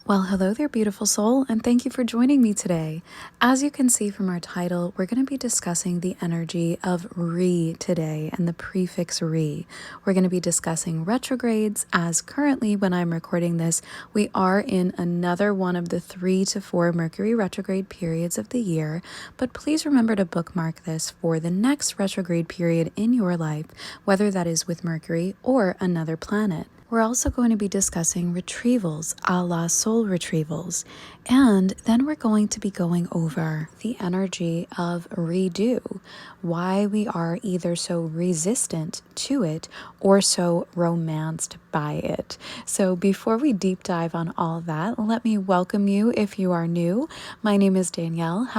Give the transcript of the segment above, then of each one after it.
Well, hello there, beautiful soul, and thank you for joining me today. As you can see from our title, we're going to be discussing the energy of re today and the prefix re. We're going to be discussing retrogrades, as currently, when I'm recording this, we are in another one of the 3 to 4 Mercury retrograde periods of the year. But please remember to bookmark this for the next retrograde period in your life, whether that is with Mercury or another planet. We're also going to be discussing retrievals, a la soul retrievals, and then we're going to be going over the energy of redo, why we are either so resistant to it or so romanced by it. So before we deep dive on all that, let me welcome you if you are new. My name is Danielle,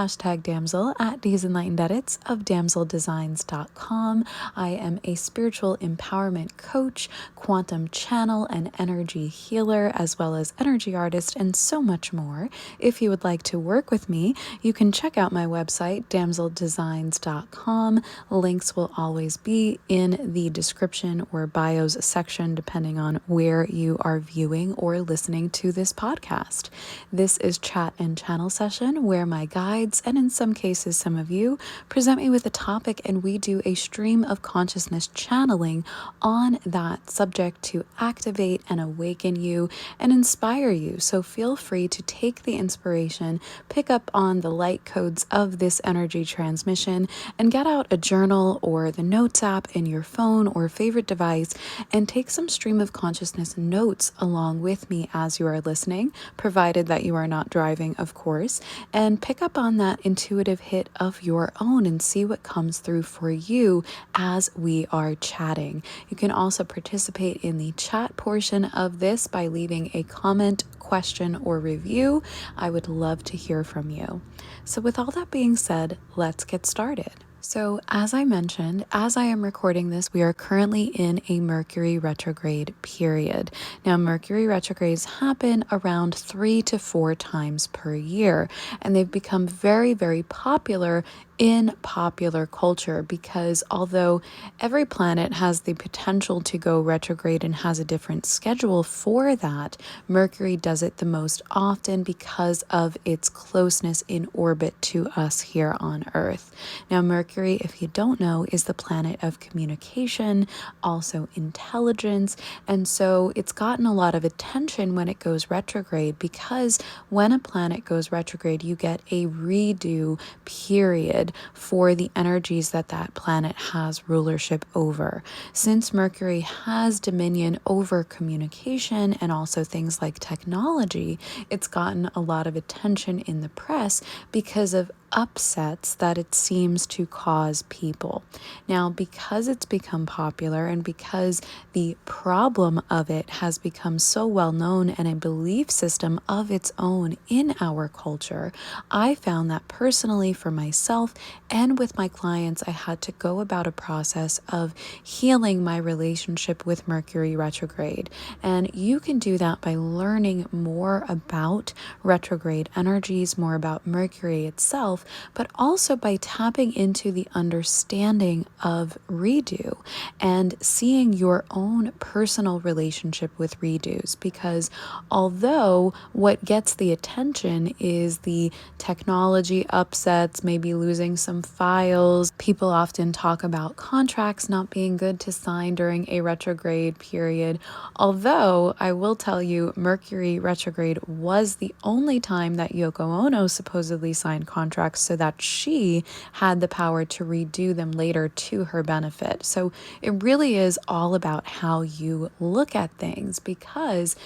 #damsel at These Enlightened Edits of damseldesigns.com. I am a spiritual empowerment coach, quantum channel and energy healer, as well as energy artist, and so much more. If you would like to work with me, you can check out my website, damseldesigns.com. Links will always be in the description or bios section, depending on where you are viewing or listening to this podcast. This is chat and channel session where my guides, and in some cases some of you, present me with a topic and we do a stream of consciousness channeling on that subject to activate and awaken you and inspire you. So feel free to take the inspiration, pick up on the light codes of this energy transmission, and get out a journal or the notes app in your phone or favorite device and take some stream of consciousness notes along with me as you are listening, provided that you are not driving, of course, and pick up on that intuitive hit of your own and see what comes through for you as we are chatting. You can also participate in the chat portion of this by leaving a comment, question, or review. I would love to hear from you. So with all that being said, let's get started. So as I mentioned, as I am recording this, we are currently in a Mercury retrograde period. Now, Mercury retrogrades happen around 3 to 4 times per year, and they've become very, very popular in popular culture because although every planet has the potential to go retrograde and has a different schedule for that, Mercury does it the most often because of its closeness in orbit to us here on Earth. Now, Mercury, if you don't know, is the planet of communication, also intelligence, and so it's gotten a lot of attention when it goes retrograde because when a planet goes retrograde, you get a redo period for the energies that that planet has rulership over. Since Mercury has dominion over communication and also things like technology, it's gotten a lot of attention in the press because of upsets that it seems to cause people. Now, because it's become popular and because the problem of it has become so well known and a belief system of its own in our culture, I found that personally for myself and with my clients, I had to go about a process of healing my relationship with Mercury retrograde. And you can do that by learning more about retrograde energies, more about Mercury itself, but also by tapping into the understanding of redo and seeing your own personal relationship with redos. Because although what gets the attention is the technology upsets, maybe losing some files, people often talk about contracts not being good to sign during a retrograde period. Although I will tell you, Mercury retrograde was the only time that Yoko Ono supposedly signed contracts so that she had the power to redo them later to her benefit. So it really is all about how you look at things, because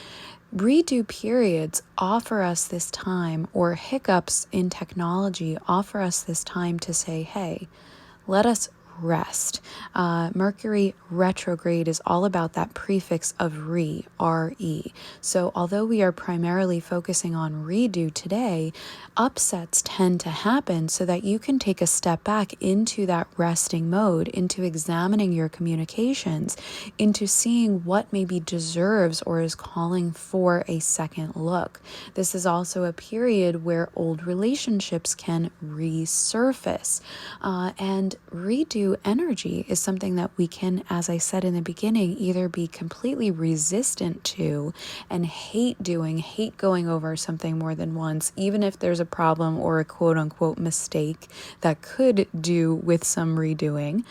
redo periods offer us this time, or hiccups in technology offer us this time to say, hey, let us rest. Mercury retrograde is all about that prefix of re. So although we are primarily focusing on redo today, upsets tend to happen so that you can take a step back into that resting mode, into examining your communications, into seeing what maybe deserves or is calling for a second look. This is also a period where old relationships can resurface, and redo redo energy is something that we can, as I said in the beginning, either be completely resistant to and hate doing, hate going over something more than once, even if there's a problem or a quote unquote mistake that could do with some redoing,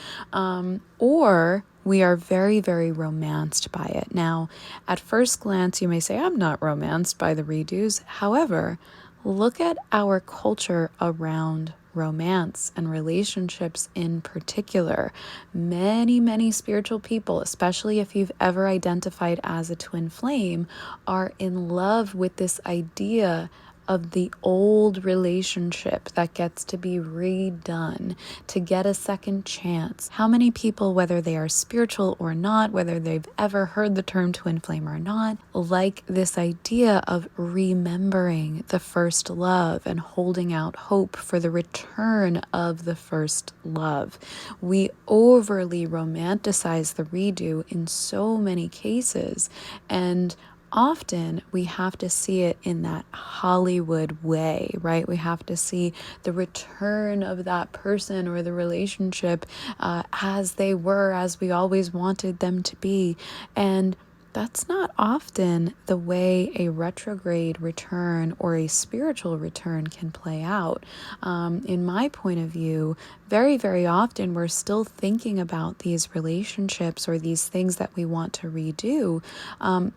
or we are very, very romanced by it. Now, at first glance, you may say, I'm not romanced by the redos. However, look at our culture around romance and relationships in particular. Many, many spiritual people, especially if you've ever identified as a twin flame, are in love with this idea of the old relationship that gets to be redone, to get a second chance. How many people, whether they are spiritual or not, whether they've ever heard the term twin flame or not, like this idea of remembering the first love and holding out hope for the return of the first love? We overly romanticize the redo in so many cases, and often we have to see it in that Hollywood way, right? We have to see the return of that person or the relationship as they were, as we always wanted them to be. And that's not often the way a retrograde return or a spiritual return can play out. In my point of view, very, very often we're still thinking about these relationships or these things that we want to redo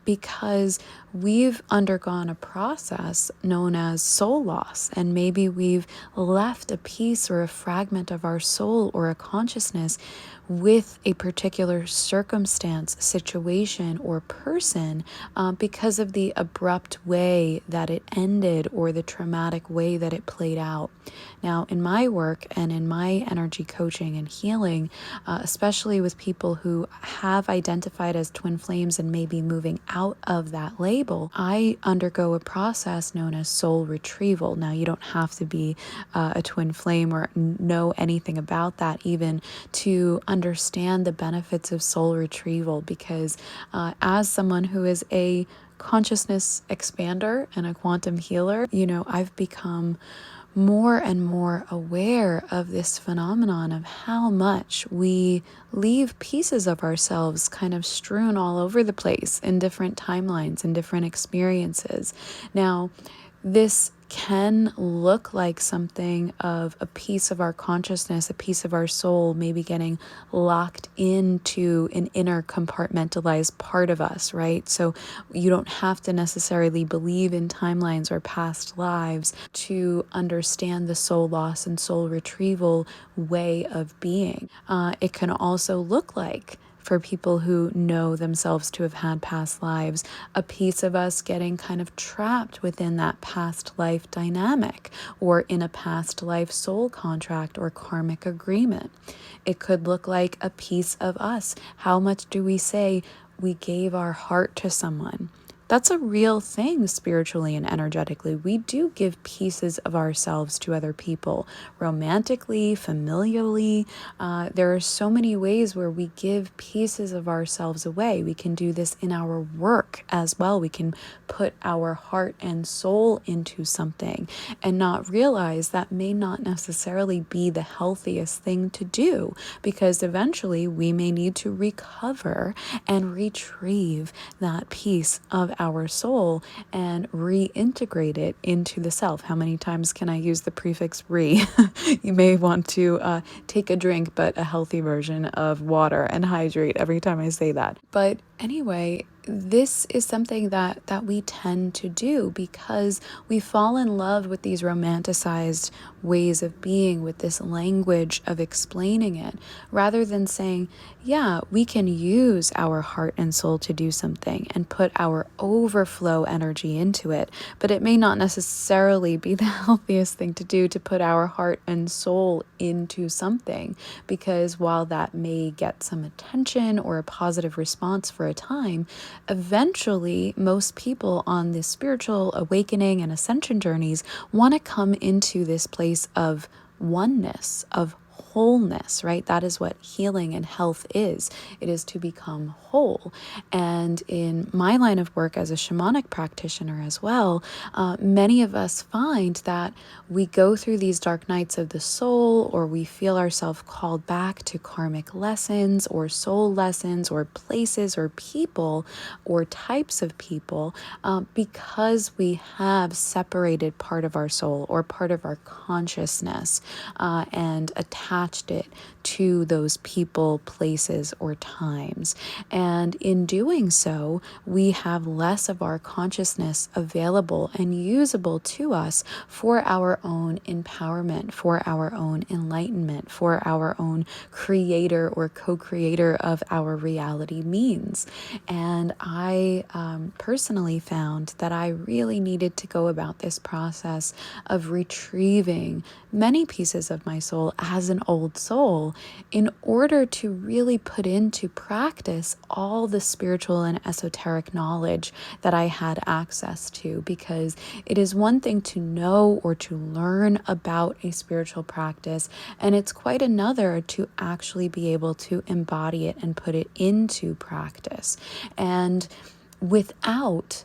because we've undergone a process known as soul loss, and maybe we've left a piece or a fragment of our soul or a consciousness with a particular circumstance, situation, or person because of the abrupt way that it ended or the traumatic way that it played out. Now, in my work and in my energy coaching and healing, especially with people who have identified as twin flames and may be moving out of that label, I undergo a process known as soul retrieval. Now, you don't have to be a twin flame or know anything about that even to understand the benefits of soul retrieval, because as someone who is a consciousness expander and a quantum healer, I've become more and more aware of this phenomenon of how much we leave pieces of ourselves kind of strewn all over the place in different timelines and different experiences. Now, this can look like something of a piece of our consciousness, a piece of our soul, maybe getting locked into an inner compartmentalized part of us, right? So you don't have to necessarily believe in timelines or past lives to understand the soul loss and soul retrieval way of being. It can also look like, for people who know themselves to have had past lives, a piece of us getting kind of trapped within that past life dynamic or in a past life soul contract or karmic agreement. It could look like a piece of us. How much do we say we gave our heart to someone? That's a real thing spiritually and energetically. We do give pieces of ourselves to other people, romantically, familially. There are so many ways where we give pieces of ourselves away. We can do this in our work as well. We can put our heart and soul into something and not realize that may not necessarily be the healthiest thing to do, because eventually we may need to recover and retrieve that piece of our soul and reintegrate it into the self. How many times can I use the prefix re? You may want to take a drink, but a healthy version of water, and hydrate every time I say that. But anyway, this is something that we tend to do because we fall in love with these romanticized ways of being, with this language of explaining it, rather than saying, yeah, we can use our heart and soul to do something and put our overflow energy into it, but it may not necessarily be the healthiest thing to do to put our heart and soul into something, because while that may get some attention or a positive response for a time, eventually most people on this spiritual awakening and ascension journeys want to come into this place of oneness, of wholeness, right? That is what healing and health is. It is to become whole. And in my line of work as a shamanic practitioner as well, many of us find that we go through these dark nights of the soul, or we feel ourselves called back to karmic lessons or soul lessons or places or people or types of people, because we have separated part of our soul or part of our consciousness and attached it to those people, places, or times. And in doing so, we have less of our consciousness available and usable to us for our own empowerment, for our own enlightenment, for our own creator or co-creator of our reality means. And I personally found that I really needed to go about this process of retrieving many pieces of my soul as an old soul in order to really put into practice all the spiritual and esoteric knowledge that I had access to. Because it is one thing to know or to learn about a spiritual practice, and it's quite another to actually be able to embody it and put it into practice. And without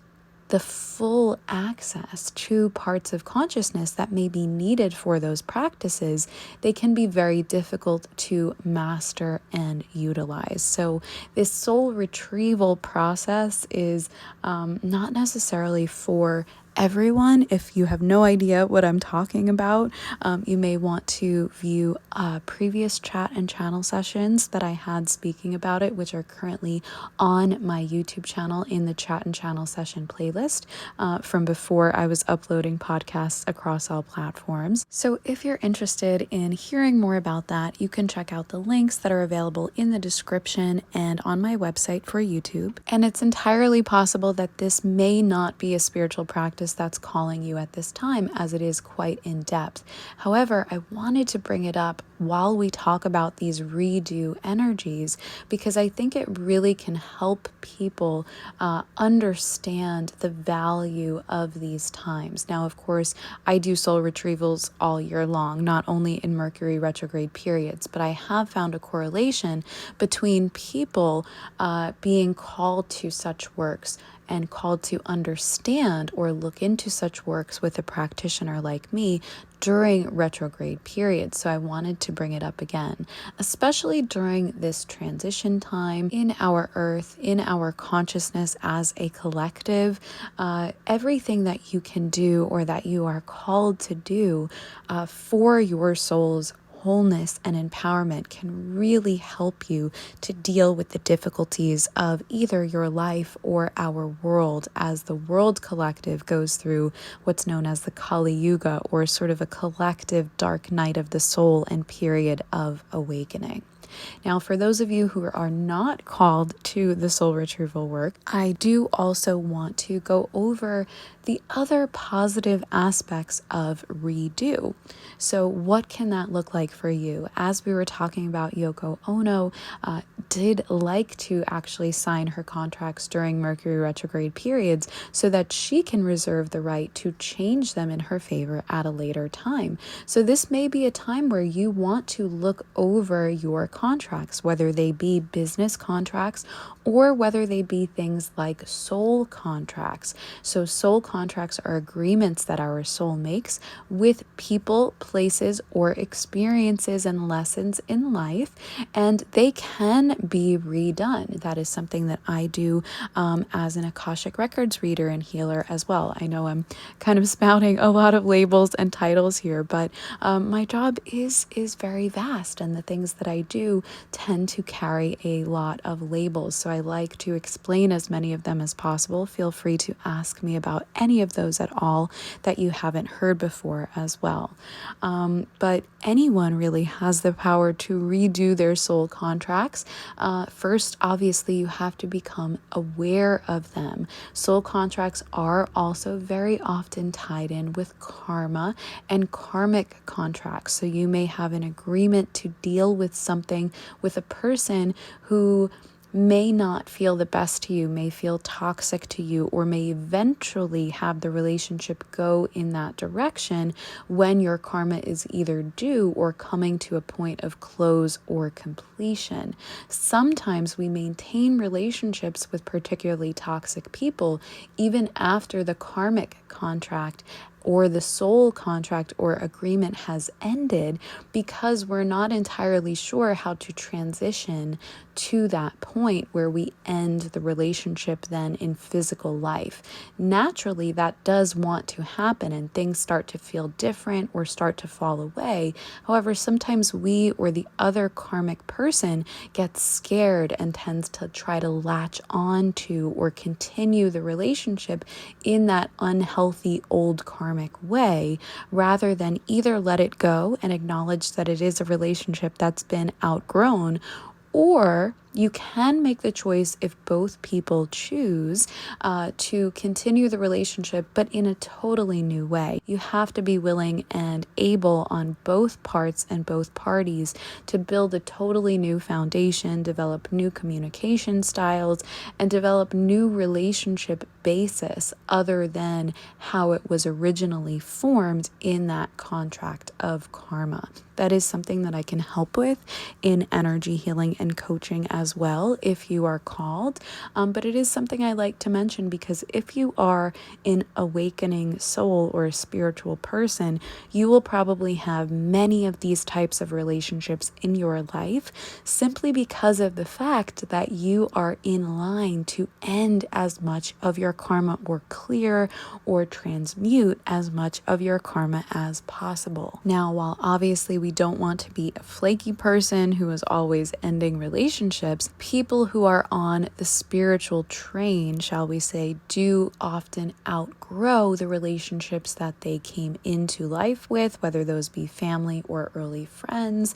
the full access to parts of consciousness that may be needed for those practices, they can be very difficult to master and utilize. So this soul retrieval process is not necessarily for everyone. If you have no idea what I'm talking about, you may want to view previous chat and channel sessions that I had speaking about it, which are currently on my YouTube channel in the chat and channel session playlist from before I was uploading podcasts across all platforms. So if you're interested in hearing more about that, you can check out the links that are available in the description and on my website for YouTube. And it's entirely possible that this may not be a spiritual practice that's calling you at this time, as it is quite in depth. However, I wanted to bring it up while we talk about these redo energies, because I think it really can help people understand the value of these times. Now, of course, I do soul retrievals all year long, not only in Mercury retrograde periods, but I have found a correlation between people being called to such works and called to understand or look into such works with a practitioner like me during retrograde periods. So I wanted to bring it up again, especially during this transition time in our earth, in our consciousness as a collective. Everything that you can do or that you are called to do for your soul's wholeness and empowerment can really help you to deal with the difficulties of either your life or our world, as the world collective goes through what's known as the Kali Yuga, or sort of a collective dark night of the soul and period of awakening. Now, for those of you who are not called to the soul retrieval work, I do also want to go over the other positive aspects of redo. So what can that look like for you? As we were talking about, Yoko Ono did like to actually sign her contracts during Mercury retrograde periods so that she can reserve the right to change them in her favor at a later time. So this may be a time where you want to look over your contracts, whether they be business contracts or whether they be things like soul contracts. So soul contracts are agreements that our soul makes with people, places, or experiences and lessons in life, and they can be redone. That is something that I do as an Akashic Records reader and healer as well. I know I'm kind of spouting a lot of labels and titles here, but my job is very vast, and the things that I do tend to carry a lot of labels. So I like to explain as many of them as possible. Feel free to ask me about any of those at all that you haven't heard before as well. But anyone really has the power to redo their soul contracts. First, obviously, you have to become aware of them. Soul contracts are also very often tied in with karma and karmic contracts. So you may have an agreement to deal with something with a person who may not feel the best to you, may feel toxic to you, or may eventually have the relationship go in that direction when your karma is either due or coming to a point of close or completion. Sometimes we maintain relationships with particularly toxic people even after the karmic contract or the soul contract or agreement has ended, because we're not entirely sure how to transition to that point where we end the relationship then in physical life. Naturally, that does want to happen and things start to feel different or start to fall away. However, sometimes we or the other karmic person gets scared and tends to try to latch on to or continue the relationship in that unhealthy old karmic way, rather than either let it go and acknowledge that it is a relationship that's been outgrown, or you can make the choice, if both people choose, to continue the relationship, but in a totally new way. You have to be willing and able on both parts and both parties to build a totally new foundation, develop new communication styles, and develop new relationship basis other than how it was originally formed in that contract of karma. That is something that I can help with in energy healing and coaching as well, if you are called. But it is something I like to mention because if you are an awakening soul or a spiritual person, you will probably have many of these types of relationships in your life simply because of the fact that you are in line to end as much of your karma or clear or transmute as much of your karma as possible. Now, while obviously we don't want to be a flaky person who is always ending relationships, people who are on the spiritual train, shall we say, do often outgrow the relationships that they came into life with, whether those be family or early friends,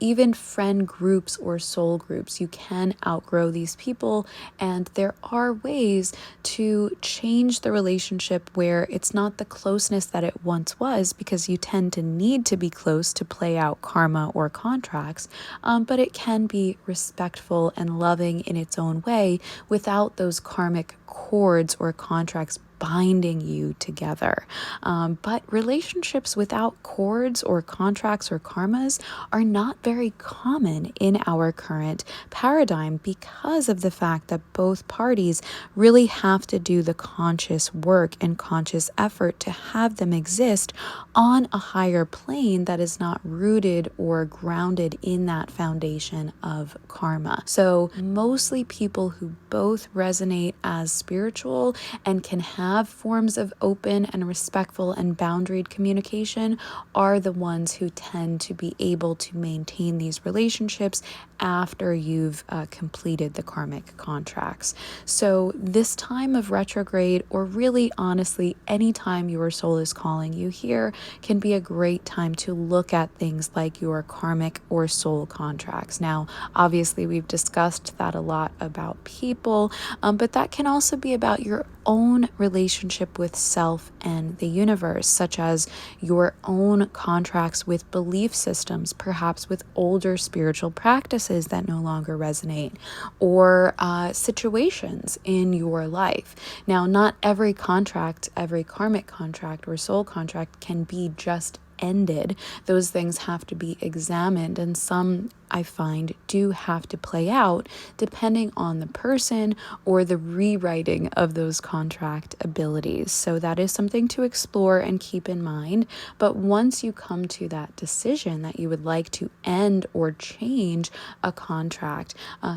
even friend groups or soul groups. You can outgrow these people, and there are ways to change the relationship where it's not the closeness that it once was, because you tend to need to be close to play out karma or contracts, but it can be respectful and loving in its own way without those karmic cords or contracts binding you together. But relationships without cords or contracts or karmas are not very common in our current paradigm because of the fact that both parties really have to do the conscious work and conscious effort to have them exist on a higher plane that is not rooted or grounded in that foundation of karma. So mostly people who both resonate as spiritual and can have forms of open and respectful and boundaried communication are the ones who tend to be able to maintain these relationships after you've completed the karmic contracts. So this time of retrograde, or really honestly any time your soul is calling you here, can be a great time to look at things like your karmic or soul contracts. Now, obviously we've discussed that a lot about people, but that can also be about your own relationship with self and the universe, such as your own contracts with belief systems, perhaps with older spiritual practices that no longer resonate, or situations in your life. Now, not every contract, every karmic contract or soul contract can be just ended. Those things have to be examined, and some, I find, do have to play out depending on the person or the rewriting of those contract abilities. So that is something to explore and keep in mind. But once you come to that decision that you would like to end or change a contract,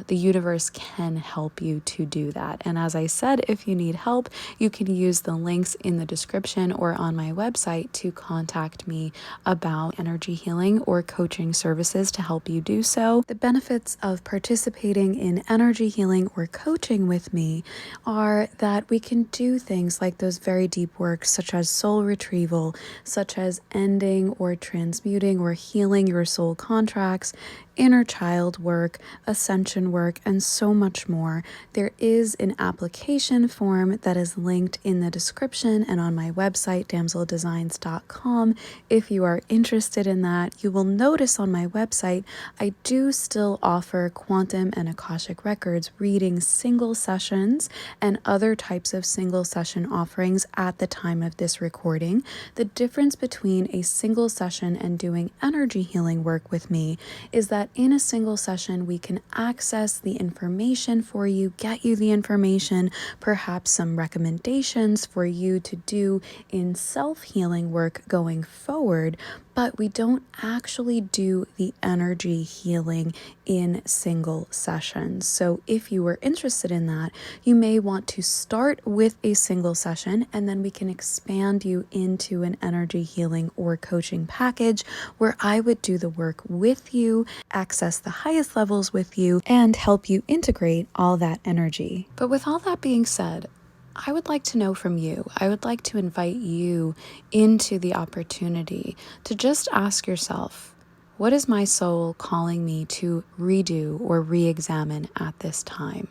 the universe can help you to do that. And as I said, if you need help, you can use the links in the description or on my website to contact me about energy healing or coaching services to help you do so. The benefits of participating in energy healing or coaching with me are that we can do things like those very deep works, such as soul retrieval, such as ending or transmuting or healing your soul contracts, inner child work, ascension work, and so much more. There is an application form that is linked in the description and on my website, damseldesigns.com. If you are interested in that, you will notice on my website, I do still offer quantum and Akashic records reading single sessions and other types of single session offerings at the time of this recording. The difference between a single session and doing energy healing work with me is that in a single session, we can access the information for you, get you the information, perhaps some recommendations for you to do in self-healing work going forward, but we don't actually do the energy healing in single sessions. So if you were interested in that, you may want to start with a single session, and then we can expand you into an energy healing or coaching package where I would do the work with you, access the highest levels with you, and help you integrate all that energy. But with all that being said, I would like to know from you. I would like to invite you into the opportunity to just ask yourself, what is my soul calling me to redo or re-examine at this time?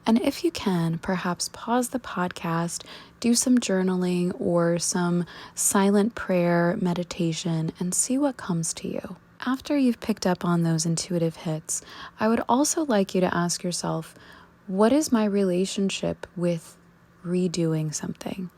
And if you can, perhaps pause the podcast, do some journaling or some silent prayer meditation, and see what comes to you. After you've picked up on those intuitive hits, I would also like you to ask yourself, what is my relationship with redoing something?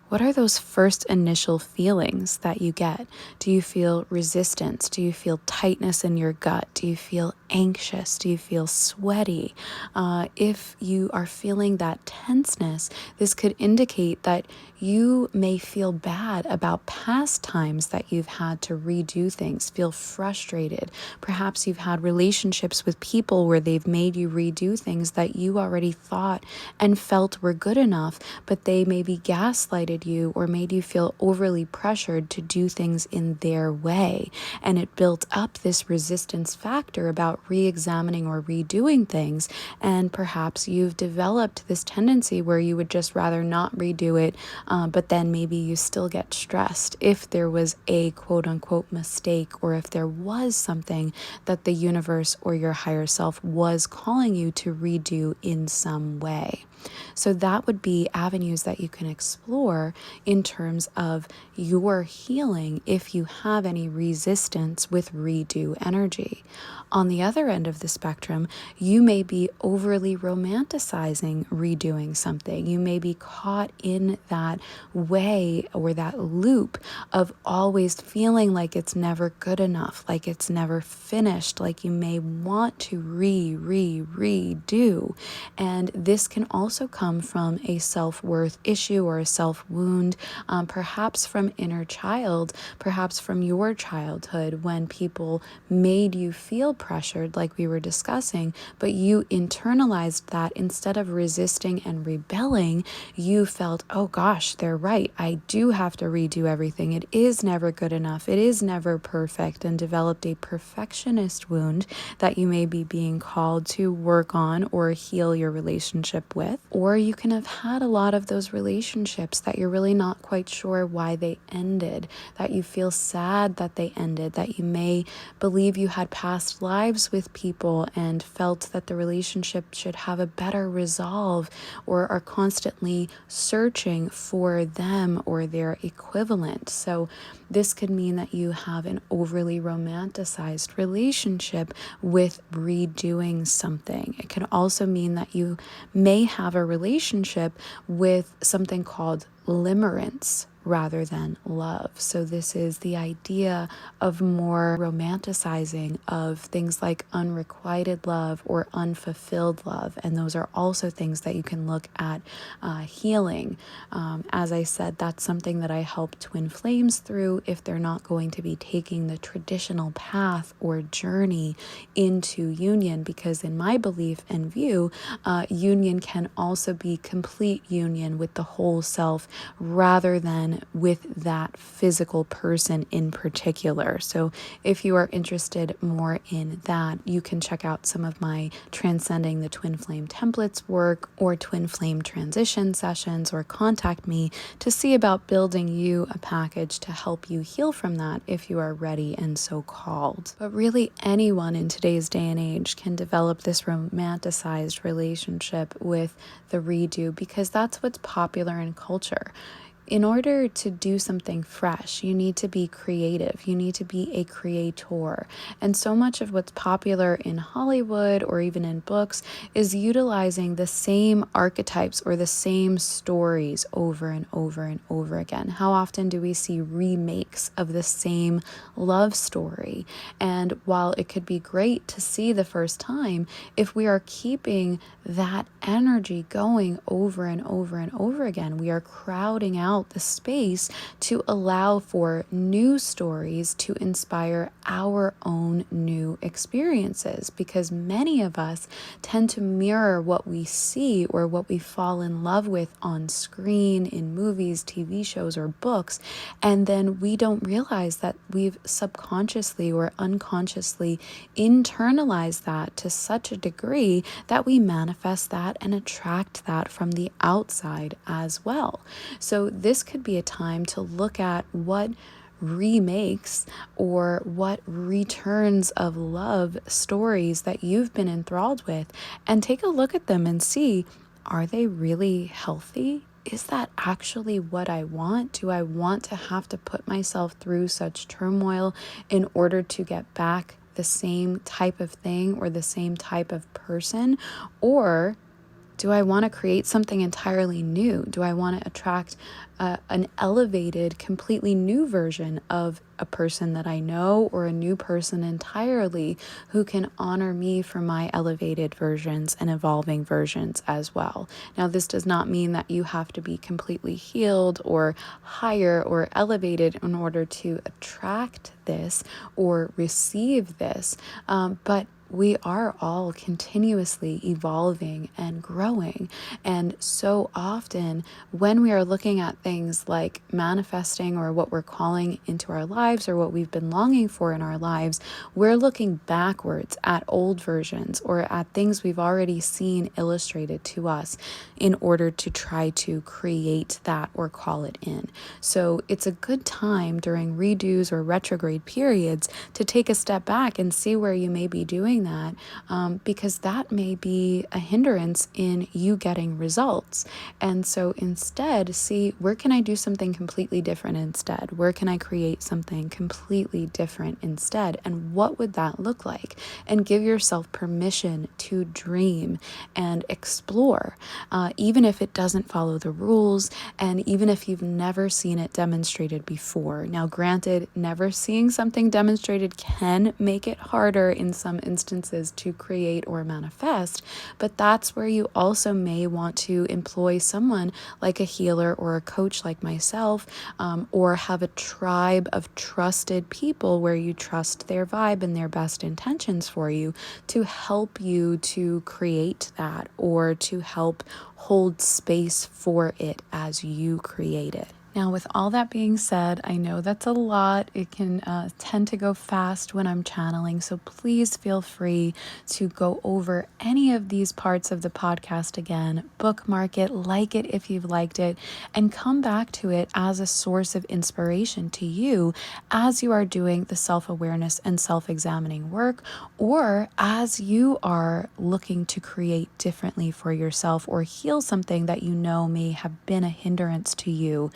What are those first initial feelings that you get? Do you feel resistance? Do you feel tightness in your gut? Do you feel anxious? Do you feel sweaty? If you are feeling that tenseness, this could indicate that you may feel bad about past times that you've had to redo things, feel frustrated. Perhaps you've had relationships with people where they've made you redo things that you already thought and felt were good enough, but they maybe gaslighted you or made you feel overly pressured to do things in their way. And it built up this resistance factor about re-examining or redoing things. And perhaps you've developed this tendency where you would just rather not redo it, but then maybe you still get stressed if there was a quote unquote mistake, or if there was something that the universe or your higher self was calling you to redo in some way. So that would be avenues that you can explore in terms of your healing if you have any resistance with redo energy. On the other end of the spectrum, you may be overly romanticizing redoing something. You may be caught in that way or that loop of always feeling like it's never good enough, like it's never finished, like you may want to redo. And this can also come from a self-worth issue or a self-wound, perhaps from inner child, perhaps from your childhood when people made you feel pressured like we were discussing, but you internalized that. Instead of resisting and rebelling, you felt, oh gosh, they're right. I do have to redo everything. It is never good enough. It is never perfect, and developed a perfectionist wound that you may be being called to work on or heal your relationship with. Or you can have had a lot of those relationships that you're really not quite sure why they ended, that you feel sad that they ended, that you may believe you had past lives with people and felt that the relationship should have a better resolve, or are constantly searching for them or their equivalent. So this could mean that you have an overly romanticized relationship with redoing something. It can also mean that you may have a relationship with something called limerence rather than love. So this is the idea of more romanticizing of things like unrequited love or unfulfilled love. And those are also things that you can look at healing. As I said, that's something that I help twin flames through if they're not going to be taking the traditional path or journey into union, because in my belief and view, union can also be complete union with the whole self rather than than with that physical person in particular. So if you are interested more in that, you can check out some of my Transcending the Twin Flame Templates work or Twin Flame transition sessions, or contact me to see about building you a package to help you heal from that if you are ready and so called. But really, anyone in today's day and age can develop this romanticized relationship with the redo, because that's what's popular in culture. In order to do something fresh, you need to be creative. You need to be a creator. And so much of what's popular in Hollywood or even in books is utilizing the same archetypes or the same stories over and over and over again. How often do we see remakes of the same love story? And while it could be great to see the first time, if we are keeping that energy going over and over and over again, we are crowding out the space to allow for new stories to inspire our own new experiences, because many of us tend to mirror what we see or what we fall in love with on screen, in movies, TV shows, or books, and then we don't realize that we've subconsciously or unconsciously internalized that to such a degree that we manifest that and attract that from the outside as well. So this could be a time to look at what remakes or what returns of love stories that you've been enthralled with, and take a look at them and see, are they really healthy? Is that actually what I want? Do I want to have to put myself through such turmoil in order to get back the same type of thing or the same type of person? Or do I want to create something entirely new? Do I want to attract an elevated, completely new version of a person that I know, or a new person entirely who can honor me for my elevated versions and evolving versions as well? Now, this does not mean that you have to be completely healed or higher or elevated in order to attract this or receive this, but we are all continuously evolving and growing. And so often when we are looking at things like manifesting or what we're calling into our lives or what we've been longing for in our lives, we're looking backwards at old versions or at things we've already seen illustrated to us in order to try to create that or call it in. So it's a good time during redos or retrograde periods to take a step back and see where you may be doing that, because that may be a hindrance in you getting results. And so instead, see, where can I do something completely different instead? Where can I create something completely different instead? And what would that look like? And give yourself permission to dream and explore, even if it doesn't follow the rules, and even if you've never seen it demonstrated before. Now, granted, never seeing something demonstrated can make it harder in some instances to create or manifest, but that's where you also may want to employ someone like a healer or a coach like myself, or have a tribe of trusted people where you trust their vibe and their best intentions for you to help you to create that, or to help hold space for it as you create it. Now, with all that being said, I know that's a lot. It can tend to go fast when I'm channeling, so please feel free to go over any of these parts of the podcast again, bookmark it, like it if you've liked it, and come back to it as a source of inspiration to you as you are doing the self-awareness and self-examining work, or as you are looking to create differently for yourself or heal something that you know may have been a hindrance to you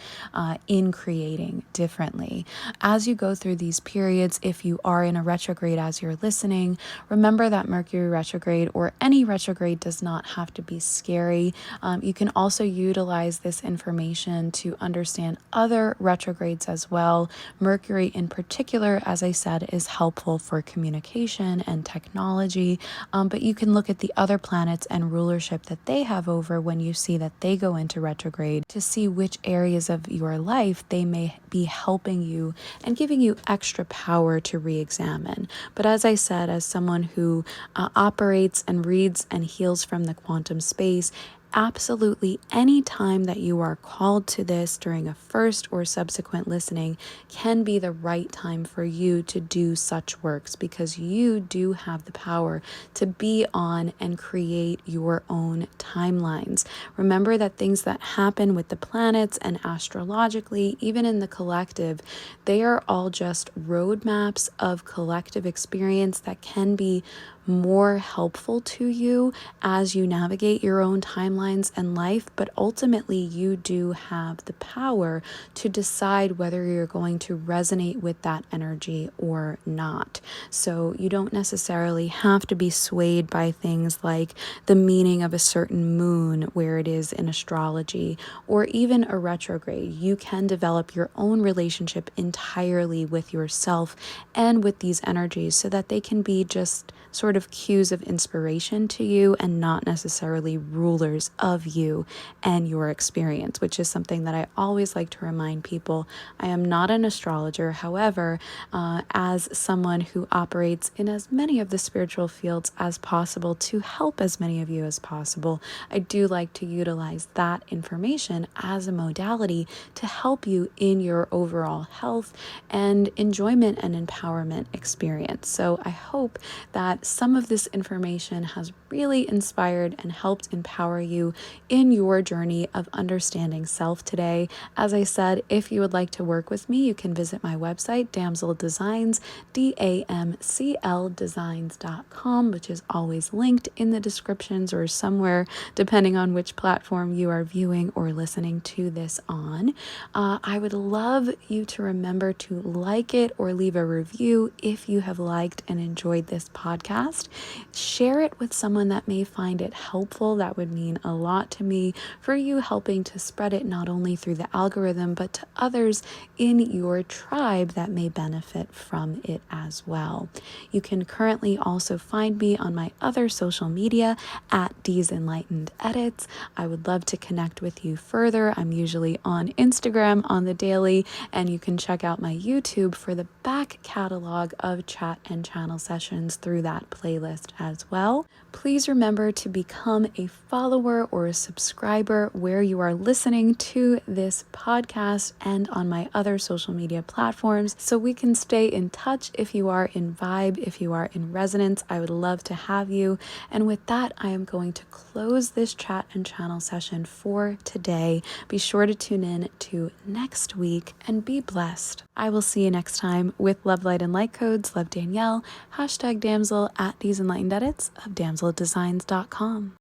in creating differently. As you go through these periods, if you are in a retrograde as you're listening, remember that Mercury retrograde or any retrograde does not have to be scary. You can also utilize this information to understand other retrogrades as well. Mercury in particular, as I said, is helpful for communication and technology, but you can look at the other planets and rulership that they have over when you see that they go into retrograde to see which areas of your life they may be helping you and giving you extra power to re-examine. But as I said, as someone who operates and reads and heals from the quantum space, absolutely any time that you are called to this during a first or subsequent listening can be the right time for you to do such works, because you do have the power to be on and create your own timelines. Remember that things that happen with the planets and astrologically, even in the collective, they are all just roadmaps of collective experience that can be more helpful to you as you navigate your own timelines and life. But ultimately, you do have the power to decide whether you're going to resonate with that energy or not. So you don't necessarily have to be swayed by things like the meaning of a certain moon, where it is in astrology, or even a retrograde. You can develop your own relationship entirely with yourself and with these energies, so that they can be just sort of cues of inspiration to you and not necessarily rulers of you and your experience, which is something that I always like to remind people. I am not an astrologer. However, as someone who operates in as many of the spiritual fields as possible to help as many of you as possible, I do like to utilize that information as a modality to help you in your overall health and enjoyment and empowerment experience. So I hope that some of this information has really inspired and helped empower you in your journey of understanding self today. As I said, if you would like to work with me, you can visit my website, Damsel Designs, DAMCLdesigns.com, which is always linked in the descriptions or somewhere, depending on which platform you are viewing or listening to this on. I would love you to remember to like it or leave a review if you have liked and enjoyed this podcast. Share it with someone that may find it helpful. That would mean a lot to me, for you helping to spread it not only through the algorithm, but to others in your tribe that may benefit from it as well. You can currently also find me on my other social media at D's Enlightened Edits. I would love to connect with you further. I'm usually on Instagram on the daily, and you can check out my YouTube for the back catalog of chat and channel sessions through that playlist as well. Please remember to become a follower or a subscriber where you are listening to this podcast and on my other social media platforms, so we can stay in touch. If you are in vibe, if you are in resonance, I would love to have you. And with that, I am going to close this chat and channel session for today. Be sure to tune in to next week and be blessed. I will see you next time with Love, Light, and Light Codes. Love, Danielle. #Damsel at D's Enlightened Edits of DamselDesigns.com.